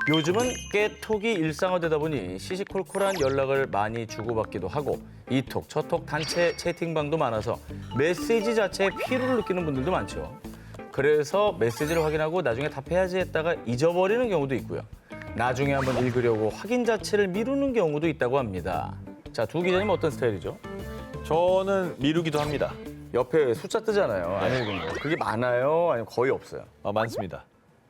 요즘은 깨톡이 일상화되다 보니 시시콜콜한 연락을 많이 주고받기도 하고 이톡, 저톡 단체 채팅방도 많아서 메시지 자체에 피로를 느끼는 분들도 많죠. 그래서 메시지를 확인하고 나중에 답해야지 했다가 잊어버리는 경우도 있고요. 나중에 한번 읽으려고 확인 자체를 미루는 경우도 있다고 합니다. 자, 두 기자님 어떤 스타일이죠? 저는 미루기도 합니다. 옆에 숫자 뜨잖아요. 안 읽은 거. 그게 많아요? 아니면 거의 없어요? 많습니다.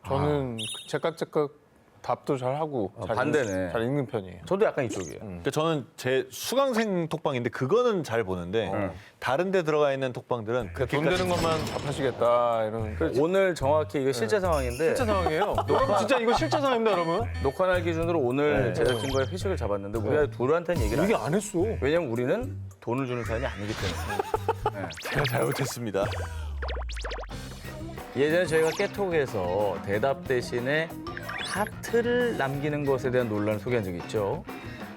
저는 제깍제깍 답도 잘 하고 반대네. 잘 읽는 편이에요. 저도 약간 이쪽이에요. 그러니까 저는 제 수강생 톡방인데 그거는 잘 보는데 다른 데 들어가 있는 톡방들은 돈 되는 것만 답하시겠다 이런. 오늘 정확히 이거 실제 상황인데 실제 상황이에요. 여러분 진짜 이거 실제 상황입니다, 여러분. 녹화 날 기준으로 오늘 제작진과의 회식을 잡았는데 우리가 둘한테는 얘기를 안 이게 해요. 안 했어. 왜냐면 우리는 돈을 주는 사람이 아니기 때문에. 제가 잘못했습니다. 예전에 저희가 깨톡에서 대답 대신에 하트를 남기는 것에 대한 논란을 소개한 적이 있죠.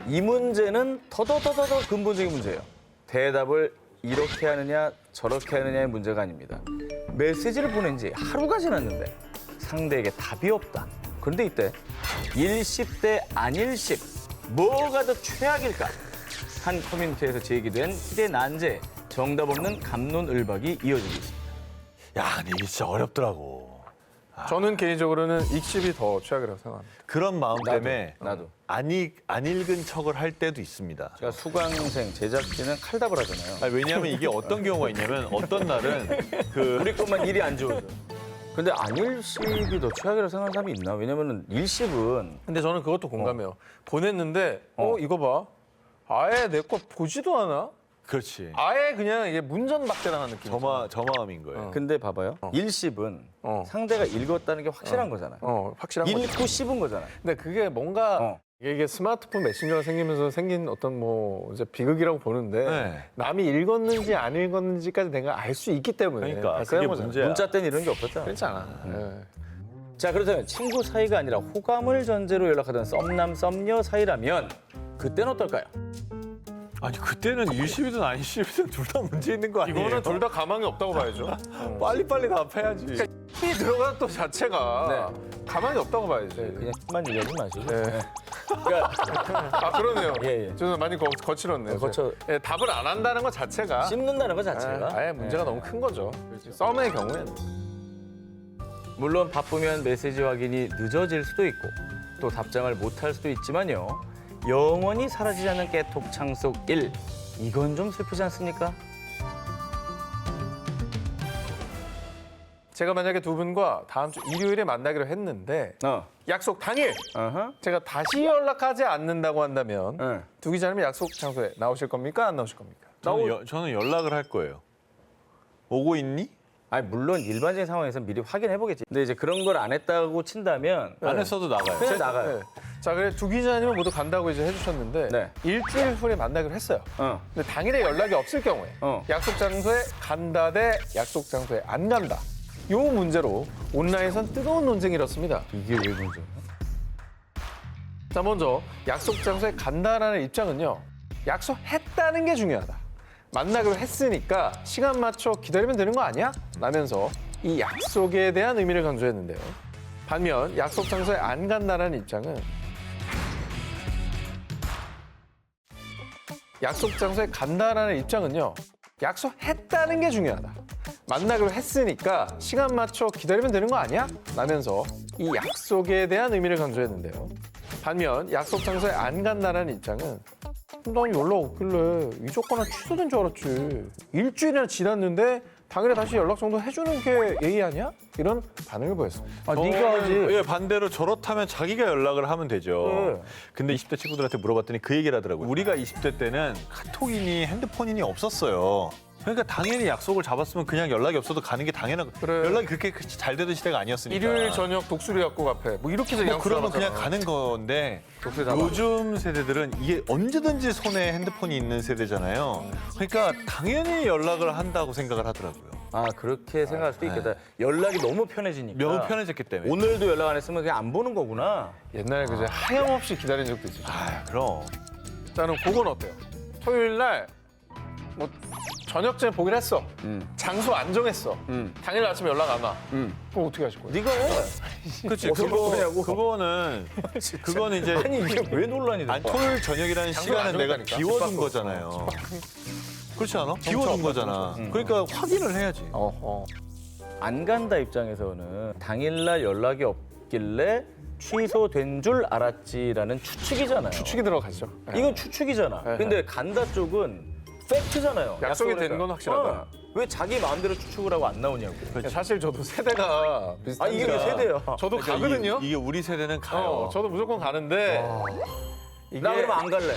이 문제는 더더더더 근본적인 문제예요. 대답을 이렇게 하느냐 저렇게 하느냐의 문제가 아닙니다. 메시지를 보낸 지 하루가 지났는데 상대에게 답이 없다. 그런데 이때 일십 대 안일십 뭐가 더 최악일까? 한 커뮤니티에서 제기된 희대 난제 정답 없는 감론을박이 이어지고 있습니다. 야, 근데 이게 진짜 어렵더라고. 저는 개인적으로는 익십이 더 최악이라고 생각합니다. 그런 마음 때문에 나도. 안 읽은 척을 할 때도 있습니다. 그러니까 수강생 제작진은 칼답을 하잖아요. 왜냐하면 이게 어떤 경우가 있냐면 어떤 날은 우리 것만 일이 안 좋아서. 근데 안일십이 더 최악이라고 생각하는 사람이 있나? 왜냐면은 일십은 근데 저는 그것도 공감해요. 보냈는데 이거 봐. 아예 내 거 보지도 않아? 그렇지. 아예 그냥 이게 문전박대당한 느낌. 저 마음인 거예요. 근데 봐봐요. 일십은 상대가 읽었다는 게 확실한 거잖아요. 확실한 거죠. 읽고 씹은 거잖아요. 근데 그게 뭔가 이게 스마트폰 메신저가 생기면서 생긴 어떤 뭐 이제 비극이라고 보는데 네. 남이 읽었는지 안 읽었는지까지 내가 알 수 있기 때문에 그러니까 발생한 그게 거잖아요. 문제야. 문자 때는 이런 게 없었잖아. 그렇지 않아. 예. 자, 그렇다면 친구 사이가 아니라 호감을 전제로 연락하던 썸남 썸녀 사이라면 그때는 어떨까요? 아니 그때는 일십이든 안일십이든 둘 다 문제 있는 거 아니에요? 이거는 둘 다 가망이 없다고 봐야죠. 빨리빨리 답해야지. 이 들어간 또 자체가 가망이 없다고 봐야지. 그냥 만 얘기하지 마시고. 네. 그러니까 아 그러네요. 예. 저는 많이 거칠었네요. 예, 답을 안 한다는 것 자체가 씹는다는 것 자체가 아예 문제가 너무 큰 거죠. 썸의 경우에는. 물론 바쁘면 메시지 확인이 늦어질 수도 있고 또 답장을 못할 수도 있지만요. 영원히 사라지지 않는 깨톡 창속 1. 이건 좀 슬프지 않습니까? 제가 만약에 두 분과 다음 주 일요일에 만나기로 했는데 약속 당일 제가 다시 연락하지 않는다고 한다면 두 기자님은 약속 장소에 나오실 겁니까? 안 나오실 겁니까? 저는 연락을 할 거예요. 오고 있니? 아니 물론 일반적인 상황에서 미리 확인해 보겠지. 근데 이제 그런 걸 안 했다고 친다면 안 했어도 나가요. 그냥 나가요. 네. 자, 그래 두 기자님은 모두 간다고 이제 해주셨는데 네. 일주일 후에 만나기로 했어요. 근데 당일에 연락이 없을 경우에 약속 장소에 간다 대 약속 장소에 안 간다. 요 문제로 온라인에선 뜨거운 논쟁이 일었습니다. 이게 왜 문제야? 자, 먼저 약속 장소에 간다라는 입장은요. 약속했다는 게 중요하다. 만나기로 했으니까 시간 맞춰 기다리면 되는 거 아니야? 라면서 이 약속에 대한 의미를 강조했는데요. 반면 약속 장소에 안 간다라는 입장은 약속 장소에 간다라는 입장은요. 약속했다는 게 중요하다. 만나기로 했으니까 시간 맞춰 기다리면 되는 거 아니야? 라면서 이 약속에 대한 의미를 강조했는데요. 반면 약속 장소에 안 간다라는 입장은 난 연락 없길래 잊었거나 취소된 줄 알았지. 일주일이나 지났는데 당일에 다시 연락 정도 해주는 게 예의 아니야? 이런 반응을 보였습니다. 네가 하지. 예, 반대로 저렇다면 자기가 연락을 하면 되죠. 근데 20대 친구들한테 물어봤더니 그 얘기를 하더라고요. 우리가 20대 때는 카톡이니 핸드폰이니 없었어요. 그러니까 당연히 약속을 잡았으면 그냥 연락이 없어도 가는 게 당연하고 그래. 연락이 그렇게 잘 되던 시대가 아니었으니까. 일요일 저녁 독수리 약국 앞에 뭐 이렇게 해서 약속 그러면 그냥 잡았잖아. 가는 건데 독수리 잡아. 요즘 세대들은 이게 언제든지 손에 핸드폰이 있는 세대잖아요. 그러니까 당연히 연락을 한다고 생각을 하더라고요. 아 그렇게 생각할 수도 있겠다. 연락이 너무 편해지니까. 너무 편해졌기 때문에. 오늘도 연락 안 했으면 그냥 안 보는 거구나. 옛날에 그제 하염없이 기다린 적도 있었죠. 아, 그럼. 나는 그건 어때요? 토요일 날 뭐 저녁쯤에 보기로 했어. 장소 안 정했어. 당일 아침에 연락 안 와. 그럼 어떻게 하실 거예요? 네가 해. 그렇지. 어디서 보냐고. 그거는 이제 아니 이게 왜 논란이 돼? 아니, 토요일 저녁이라는 장소를 안 시간은 내가 정했다니까. 비워둔 집 거잖아요. 그렇지 않아? 비워둔 거잖아. 그러니까 확인을 해야지. 안 간다 입장에서는 당일날 연락이 없길래 취소된 줄 알았지라는 추측이잖아요. 추측이 들어가죠. 이건 추측이잖아. 네. 근데 간다 쪽은 팩트잖아요. 약속이 약속을 된 건 했다. 확실하다. 왜 자기 마음대로 추측을 하고 안 나오냐고. 사실 저도 세대가 비슷한데. 아 이게 왜 세대야? 저도 가거든요. 이게 우리 세대는 가요. 저도 무조건 가는데 이게 나 그러면 안 갈래.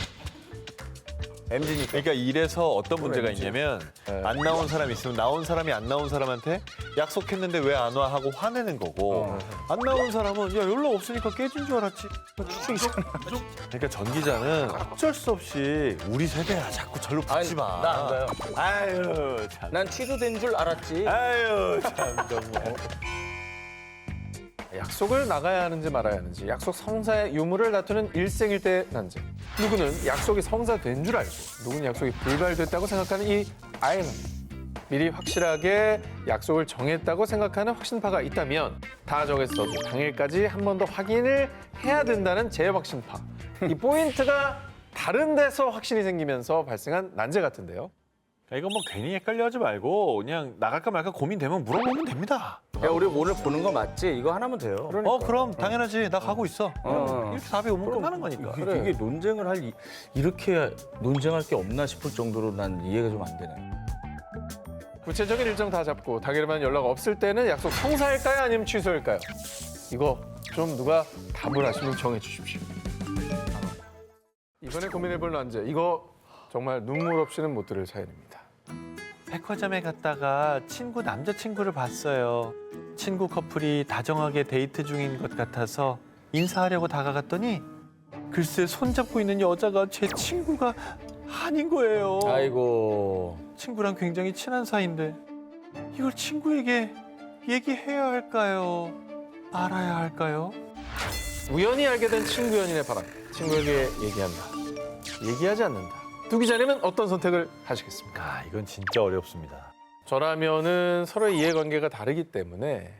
MZ니까. 그러니까 이래서 어떤 문제가 왠지. 있냐면 네. 안 나온 사람이 있으면 나온 사람이 안 나온 사람한테 약속했는데 왜 안 와 하고 화내는 거고 안 나온 사람은 야 연락 없으니까 깨진 줄 알았지. 추측이잖아. 그러니까 전 기자는 어쩔 수 없이 우리 세대야 자꾸 절로 붙지 마. 나 안 가요. 아유 참. 난 취소된 줄 알았지. 아유 참 정말. 약속을 나가야 하는지 말아야 하는지 약속 성사의 유무를 다투는 일생일대 난제. 누구는 약속이 성사된 줄 알고 누구는 약속이 불발됐다고 생각하는 이 아이는 미리 확실하게 약속을 정했다고 생각하는 확신파가 있다면 다 정했어도 당일까지 한 번 더 확인을 해야 된다는 재확신파. 이 포인트가 다른 데서 확신이 생기면서 발생한 난제 같은데요. 이거 뭐 괜히 헷갈려하지 말고 그냥 나갈까 말까 고민되면 물어보면 됩니다. 야 우리 오늘 보는 거 맞지? 이거 하나면 돼요. 그럼 당연하지. 나 가고 있어. 이렇게 답이 오면 끝나는 거니까. 이게 논쟁을 이렇게 논쟁할 게 없나 싶을 정도로 난 이해가 좀 안 되네. 구체적인 일정 다 잡고 당일만 연락 없을 때는 약속 성사일까요? 아니면 취소일까요? 이거 좀 누가 답을 하시면 정해 주십시오. 이번에 고민해볼 난제. 이거 정말 눈물 없이는 못 들을 사연입니다. 백화점에 갔다가 남자친구를 봤어요. 친구 커플이 다정하게 데이트 중인 것 같아서 인사하려고 다가갔더니 글쎄 손잡고 있는 여자가 제 친구가 아닌 거예요. 아이고. 친구랑 굉장히 친한 사이인데 이걸 친구에게 얘기해야 할까요? 말아야 할까요? 우연히 알게 된 친구 연인의 바람. 친구에게 얘기한다. 얘기하지 않는다. 두 기자님은 어떤 선택을 하시겠습니까? 이건 진짜 어렵습니다. 저라면은 서로의 이해관계가 다르기 때문에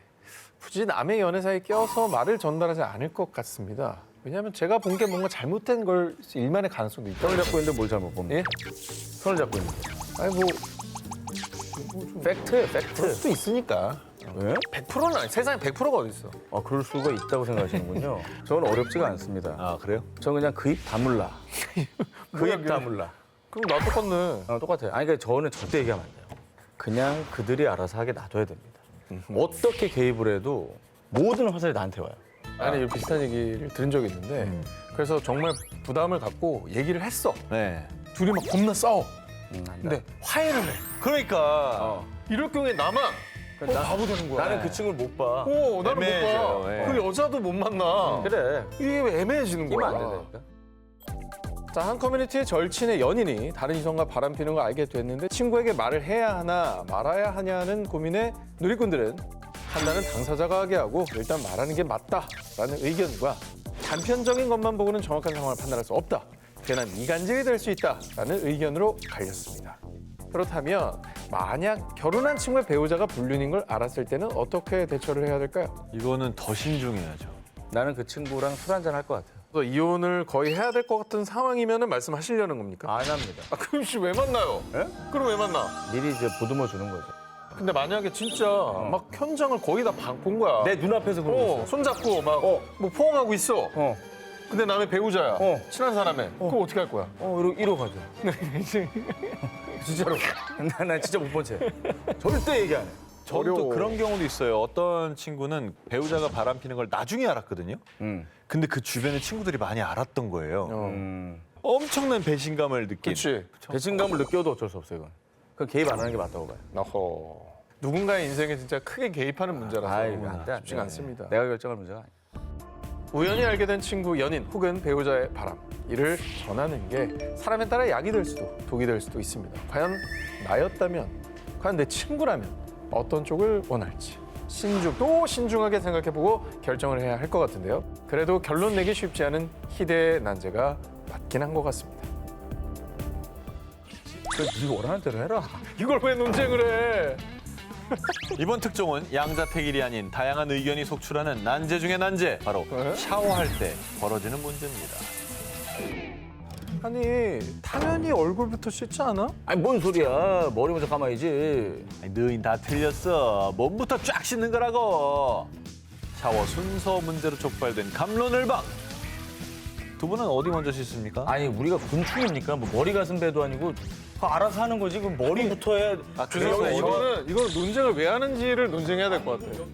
굳이 남의 연애 사이에 껴서 말을 전달하지 않을 것 같습니다. 왜냐하면 제가 본 게 뭔가 잘못된 걸 일만의 가능성도 있다. 손을 잡고 있는데 뭘 잘못 봅니까? 예? 손을 잡고 있는데. 아니 뭐 팩트예요, 그럴 팩트. 수도 있으니까. 왜? 100%는 아니. 세상에 100%가 어디 있어? 아, 그럴 수가 있다고 생각하시는군요. 저는 어렵지가 않습니다. 아 그래요? 저는 그냥 그 입 다물라. 그 입 다물라. 그럼 나 똑같네. 똑같아요. 아니, 그러니까 저는 절대 얘기하면 안 돼요. 그냥 그들이 알아서 하게 놔둬야 됩니다. 어떻게 개입을 해도 모든 화살이 나한테 와요. 아니 비슷한 얘기를 들은 적이 있는데 그래서 정말 부담을 갖고 얘기를 했어. 네. 둘이 막 겁나 싸워. 안 돼. 근데 화해를 해. 그러니까 이럴 경우에 나만 바보 되는 거야. 나는 그 친구를 못 봐. 나는 애매해져요, 못 봐. 예. 그 여자도 못 만나. 그래. 이게 왜 애매해지는 끼면 거야. 안 된다니까. 자, 한 커뮤니티의 절친의 연인이 다른 이성과 바람피는 걸 알게 됐는데 친구에게 말을 해야 하나 말아야 하냐는 고민에 누리꾼들은 판단은 당사자가 하게 하고 일단 말하는 게 맞다라는 의견과 단편적인 것만 보고는 정확한 상황을 판단할 수 없다. 괜한 이간질이 될 수 있다라는 의견으로 갈렸습니다. 그렇다면 만약 결혼한 친구의 배우자가 불륜인 걸 알았을 때는 어떻게 대처를 해야 될까요? 이거는 더 신중해야죠. 나는 그 친구랑 술 한잔 할 것 같아요. 그래서 이혼을 거의 해야 될 것 같은 상황이면 말씀하시려는 겁니까? 안 합니다. 그럼 씨 왜 만나요? 예? 그럼 왜 만나? 미리 이제 보듬어 주는 거죠. 근데 만약에 진짜 막 현장을 거의 다 본 거야. 내 눈앞에서 그러고 있어. 손잡고 막 뭐 포옹하고 있어. 어, 근데 남의 배우자야. 어. 친한 사람에. 그럼 어떻게 할 거야? 이러 가죠. 진짜로. 난 진짜 못 본 채. 절대 얘기 안 해. 저는 또 어려워. 그런 경우도 있어요. 어떤 친구는 배우자가 바람 피는 걸 나중에 알았거든요. 근데 그 주변에 친구들이 많이 알았던 거예요. 엄청난 배신감을 느낀. 그렇지. 배신감을 느껴도 어쩔 수 없어요, 이건. 그건 개입 안 하는 게 맞다고 봐요. 어허. 누군가의 인생에 진짜 크게 개입하는 문제라서 아이고, 안 돼, 안 쉽지가 돼. 않습니다. 내가 결정할 문제가 아니야. 우연히 알게 된 친구, 연인 혹은 배우자의 바람. 이를 전하는 게 사람에 따라 약이 될 수도 독이 될 수도 있습니다. 과연 나였다면, 과연 내 친구라면 어떤 쪽을 원할지 또 신중하게 생각해보고 결정을 해야 할 것 같은데요. 그래도 결론 내기 쉽지 않은 희대의 난제가 맞긴 한 것 같습니다. 그래, 네 원하는 대로 해라. 이걸 왜 논쟁을 해? 이번 특종은 양자택일이 아닌 다양한 의견이 속출하는 난제 중의 난제, 바로 네? 샤워할 때 벌어지는 문제입니다. 아니 당연히 얼굴부터 씻지 않아? 아니 뭔 소리야. 머리 먼저 감아야지. 너희 다 틀렸어. 몸부터 쫙 씻는 거라고. 샤워 순서 문제로 촉발된 갑론을방. 두 분은 어디 먼저 씻습니까? 아니 우리가 곤충입니까? 뭐 머리 가슴 배도 아니고 그거 알아서 하는 거지. 그럼 머리부터 해. 죄송해요. 이거는 논쟁을 왜 하는지를 논쟁해야 될 것 같아요.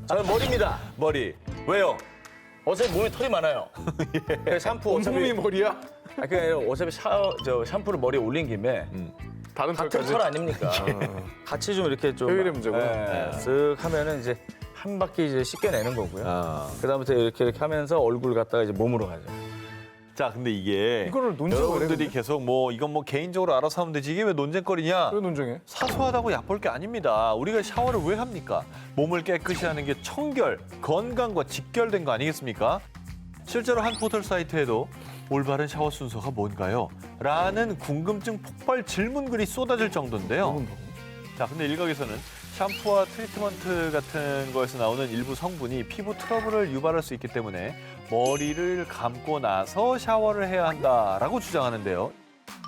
저는 머리입니다. 머리. 왜요? 어차피 몸에 털이 많아요. 예. 샴푸 온몸이 머리야? 어차피 샴푸를 머리에 올린 김에 다른 같은 털까지? 털 아닙니까? 같이 좀 이렇게 좀 효율의 문제구나. 쓱 하면은 이제 한 바퀴 이제 씻겨내는 거고요. 아. 그다음부터 이렇게 하면서 얼굴 갖다가 이제 몸으로 가죠. 자, 근데 이게 이거를 논쟁을 왜 여러분들이 해, 계속 뭐 이건 뭐 개인적으로 알아서 하면 되지 이게 왜 논쟁거리냐? 왜 논쟁해? 사소하다고 얕볼 게 아닙니다. 우리가 샤워를 왜 합니까? 몸을 깨끗이 하는 게 청결, 건강과 직결된 거 아니겠습니까? 실제로 한 포털 사이트에도 올바른 샤워 순서가 뭔가요? 라는 궁금증 폭발 질문글이 쏟아질 정도인데요. 자, 근데 일각에서는 샴푸와 트리트먼트 같은 거에서 나오는 일부 성분이 피부 트러블을 유발할 수 있기 때문에 머리를 감고 나서 샤워를 해야 한다라고 주장하는데요.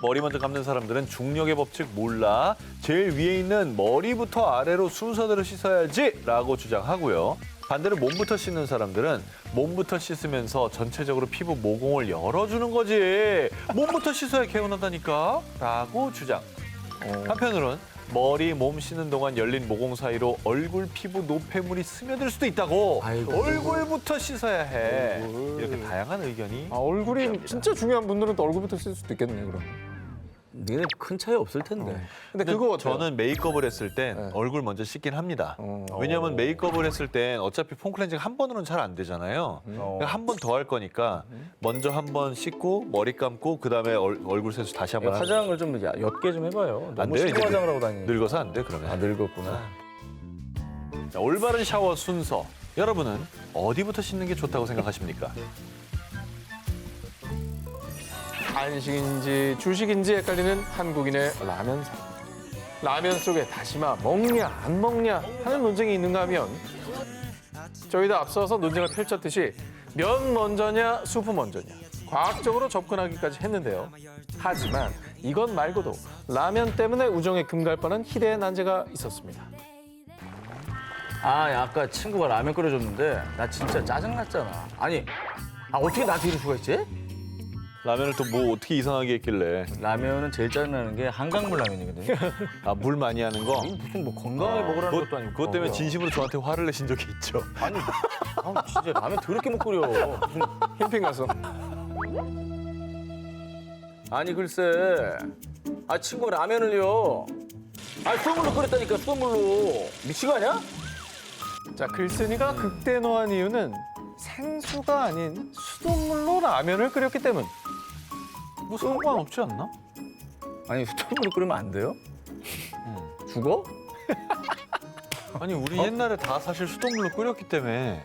머리 먼저 감는 사람들은 중력의 법칙 몰라 제일 위에 있는 머리부터 아래로 순서대로 씻어야지라고 주장하고요. 반대로 몸부터 씻는 사람들은 몸부터 씻으면서 전체적으로 피부 모공을 열어주는 거지. 몸부터 씻어야 개운하다니까 라고 주장. 한편으로는 머리, 몸 씻는 동안 열린 모공 사이로 얼굴 피부 노폐물이 스며들 수도 있다고. 아이고. 얼굴부터 씻어야 해. 이렇게 다양한 의견이. 아, 얼굴이 진짜 중요한 분들은 또 얼굴부터 쓸 수도 있겠네, 그럼. 니네 큰 차이 없을 텐데. 근데 그거 어때요? 저는 메이크업을 했을 땐 네. 얼굴 먼저 씻긴 합니다. 왜냐하면 메이크업을 했을 땐 어차피 폼 클렌징 한 번으로는 잘 안 되잖아요. 한 번 더 할 거니까 먼저 한 번 씻고 머리 감고 그다음에 얼굴 세수 다시 한 번 하는 화장을 좀 옅게 좀 해봐요. 안 너무 돼요, 심한 이제. 화장을 하고 다니니까. 늙어서 안 돼, 그러면. 아, 늙었구나. 자, 올바른 샤워 순서. 여러분은 어디부터 씻는 게 좋다고 생각하십니까? 한식인지 주식인지 헷갈리는 한국인의 라면사. 라면 속에 다시마 먹냐 안 먹냐 하는 논쟁이 있는가 하면 저희도 앞서서 논쟁을 펼쳤듯이 면 먼저냐 수프 먼저냐 과학적으로 접근하기까지 했는데요. 하지만 이것 말고도 라면 때문에 우정에 금갈 뻔한 희대의 난제가 있었습니다. 아, 아까 친구가 라면 끓여줬는데 나 진짜 짜증났잖아. 아니, 어떻게 나한테 이럴 수가 있지? 라면을 또 뭐 어떻게 이상하게 했길래. 라면은 제일 짜증나는 게 한강물 라면이거든요. 아, 물 많이 하는 거? 무슨 뭐 건강하게 먹으라는 것도 아니고. 그것 때문에 진심으로 저한테 화를 내신 적이 있죠. 아니, 진짜 라면 더럽게 못 끓여. 무슨 캠핑 가서 아니 글쎄, 친구가 라면을요. 수돗물로 끓였다니까 수돗물로. 미친 거 아니야? 자 글쓴이가 극대노한 이유는 생수가 아닌 수돗물로 라면을 끓였기 때문. 뭐 상관없지 않나? 아니 수돗물로 끓이면 안 돼요? 죽어? 아니 우리 옛날에 다 사실 수돗물로 끓였기 때문에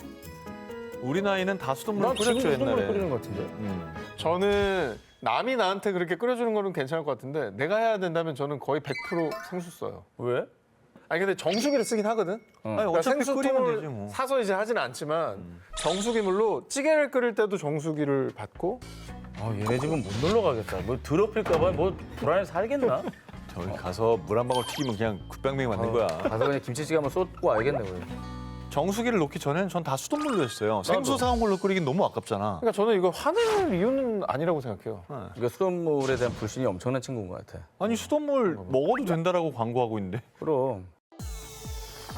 우리 나이는 다 수돗물로 난 지금 끓였죠 수돗물로 옛날에. 끓이는 것 같은데. 저는 남이 나한테 그렇게 끓여주는 거는 괜찮을 것 같은데 내가 해야 된다면 저는 거의 100% 생수 써요. 왜? 아니 근데 정수기를 쓰긴 하거든. 아니 어차피 끓이면 되지 뭐. 사서 이제 하진 않지만 정수기물로 찌개를 끓일 때도 정수기를 받고 얘네 집은 못 놀러 가겠다. 뭐 더럽힐까 봐 뭐 불안해서 살겠나? 저기 가서 물 한 방울 튀기면 그냥 굿병맹이 맞는 거야. 가서 그냥 김치찌개 한번 쏟고 와야겠네. 그래. 정수기를 놓기 전에는 전 다 수돗물로 했어요. 생수 사온 걸로 끓이긴 너무 아깝잖아. 그러니까 저는 이거 화낼 이유는 아니라고 생각해요. 그러니까 수돗물에 대한 불신이 엄청난 친구인 것 같아. 아니 수돗물 먹어도 된다라고 광고하고 있는데. 그럼.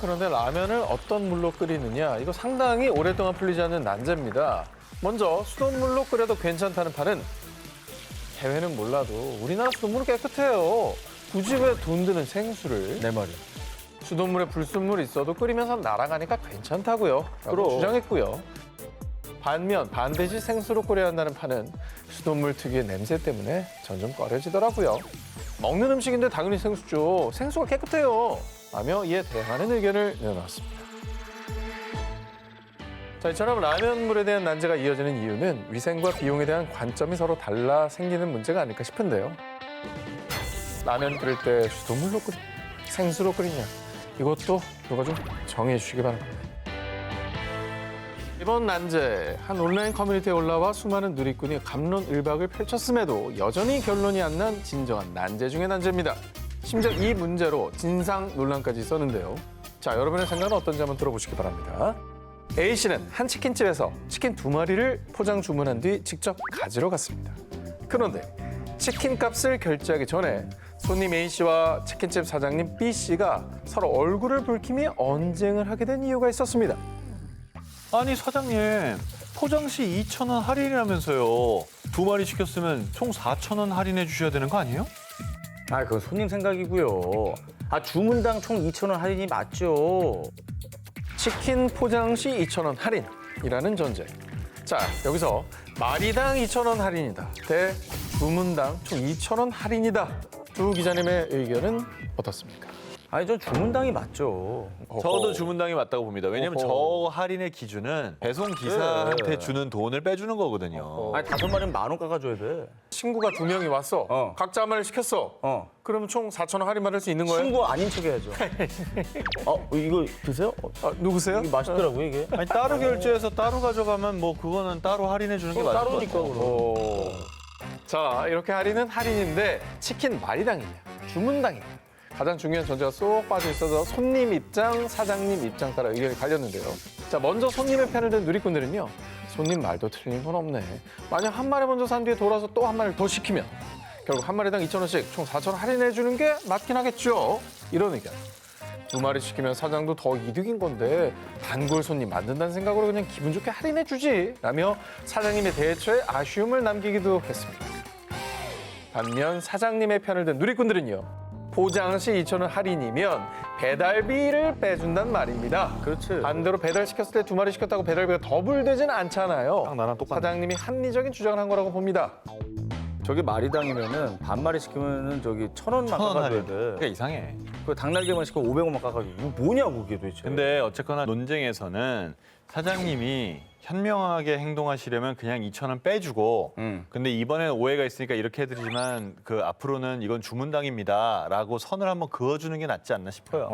그런데 라면을 어떤 물로 끓이느냐 이거 상당히 오랫동안 풀리지 않는 난제입니다. 먼저 수돗물로 끓여도 괜찮다는 판은 해외는 몰라도 우리나라 수돗물은 깨끗해요. 굳이 왜 돈 드는 생수를 내 말이. 수돗물에 불순물이 있어도 끓이면서 날아가니까 괜찮다고요. 라고 그럼. 주장했고요. 반면 반드시 생수로 끓여야 한다는 판은 수돗물 특유의 냄새 때문에 점점 꺼려지더라고요. 먹는 음식인데 당연히 생수죠. 생수가 깨끗해요. 라며 이에 대항하는 의견을 내놓았습니다. 자, 이처럼 라면물에 대한 난제가 이어지는 이유는 위생과 비용에 대한 관점이 서로 달라 생기는 문제가 아닐까 싶은데요. 라면 끓일 때 수돗물로 끓이냐, 생수로 끓이냐 이것도 누가 좀 정해 주시기 바랍니다. 이번 난제 한 온라인 커뮤니티에 올라와 수많은 누리꾼이 갑론을박을 펼쳤음에도 여전히 결론이 안 난 진정한 난제 중의 난제입니다. 심지어 이 문제로 진상 논란까지 있었는데요. 자, 여러분의 생각은 어떤지 한번 들어보시기 바랍니다. A씨는 한 치킨집에서 치킨 2마리를 포장 주문한 뒤 직접 가지러 갔습니다. 그런데 치킨 값을 결제하기 전에 손님 A씨와 치킨집 사장님 B씨가 서로 얼굴을 붉히며 언쟁을 하게 된 이유가 있었습니다. 아니 사장님 포장 시 2,000원 할인이라면서요. 2마리 시켰으면 총 4,000원 할인해 주셔야 되는 거 아니에요? 아, 그건 손님 생각이고요. 아, 주문당 총 2,000원 할인이 맞죠. 치킨 포장 시 2,000원 할인이라는 전제. 자, 여기서 마리당 2,000원 할인이다 대 주문당 총 2,000원 할인이다. 두 기자님의 의견은 어떻습니까? 아니, 전 주문당이 맞죠. 저도 주문당이 맞다고 봅니다. 왜냐면 저 할인의 기준은 배송 기사한테 네. 주는 돈을 빼주는 거거든요. 아니, 5마리는 10,000원 깎아줘야 돼. 친구가 2명이 왔어. 어. 각자 한 마리를 시켰어. 그러면 총 4,000원 할인 받을 수 있는 거예요? 친구 아닌 척 해야죠. 이거 드세요? 누구세요? 이게 맛있더라고요, 이게. 아니 따로 결제해서 따로 가져가면 뭐 그거는 따로 할인해 주는 게 맞을 것 따로니까, 같아요. 그럼. 자, 이렇게 할인은 할인인데 치킨 마리당이냐, 주문당이냐. 가장 중요한 전제가 쏙 빠져 있어서 손님 입장, 사장님 입장 따라 의견이 갈렸는데요. 자, 먼저 손님의 편을 든 누리꾼들은요. 손님 말도 틀린 건 없네. 만약 한 마리 먼저 산 뒤에 돌아서 또 한 마리를 더 시키면 결국 한 마리당 2,000원씩 총 4,000원 할인해 주는 게 맞긴 하겠죠. 이런 의견. 2마리 시키면 사장도 더 이득인 건데 단골 손님 만든다는 생각으로 그냥 기분 좋게 할인해 주지 라며 사장님의 대처에 아쉬움을 남기기도 했습니다. 반면 사장님의 편을 든 누리꾼들은요. 포장 시 2,000원 할인이면 배달비를 빼준단 말입니다. 그렇지. 반대로 배달시켰을 때 2마리 시켰다고 배달비가 더블되지는 않잖아요. 딱 나랑 똑같네. 사장님이 합리적인 주장을 한 거라고 봅니다. 저게 마리당이면은 반마리 시키면은 저기 1,000원만 1,000원 깎아줘야 할인. 돼. 그러니까 이상해. 그 닭날개만 시키면 500원만 깎아줘. 이거 뭐냐고, 그게 도대체. 근데 어쨌거나 논쟁에서는 사장님이 현명하게 행동하시려면 그냥 2,000원 빼주고 근데 이번에는 오해가 있으니까 이렇게 해드리지만 그 앞으로는 이건 주문당입니다라고 선을 한번 그어주는 게 낫지 않나 싶어요.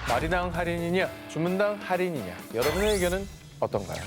마리당 할인이냐, 주문당 할인이냐. 여러분의 의견은 어떤가요?